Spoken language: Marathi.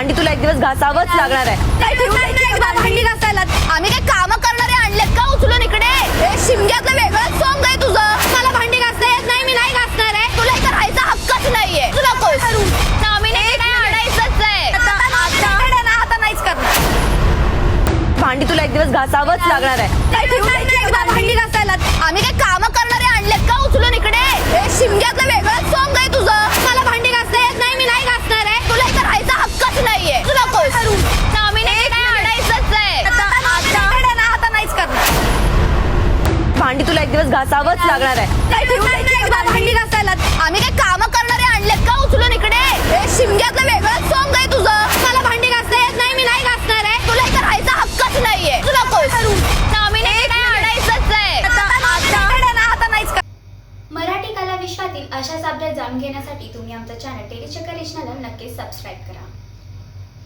भांडी तुला एक दिवस घासावंच लागणार आहे. काय ठेवून द्यायची का भांडी घासायला? आम्ही काय काम करणारे आणलेत का उचलून इकडे? हे शिमग्यातलं वेगळंच सॉंग आहे तुझं. मला भांडी घासता येत नाही, मी नाही घासणार आहे. तुला इथं राहायचा हक्कच नाहीये. तू नकोस. स्वामीने काय आणायचंच आहे. आता नाहीच करणार. भांडी तुला एक दिवस घासावंच लागणार आहे. काय ठेवून द्यायची का भांडी घासायला? आम्ही काय काम करणारे आणलेत का उचलून इकडे? हे शिमग्यातलं वेगळंच सॉंग आहे तुझं. मला भांडी घासता येत नाही, मी नाही घासणार आहे. तुला इथं राहायचा हक्कच नाहीये. तू नकोस. स्वामीने काय आणायचंच आहे. आता नाहीच करणार. भांडी तुला एक दिवस घासावंच लागणार आहे. काय ठेवून द्यायची का भांडी घासायला? आम्ही काय काम करणारे आणलेत का उचलून इकडे? हे शिमग्यातलं वेगळंच सॉंग आहे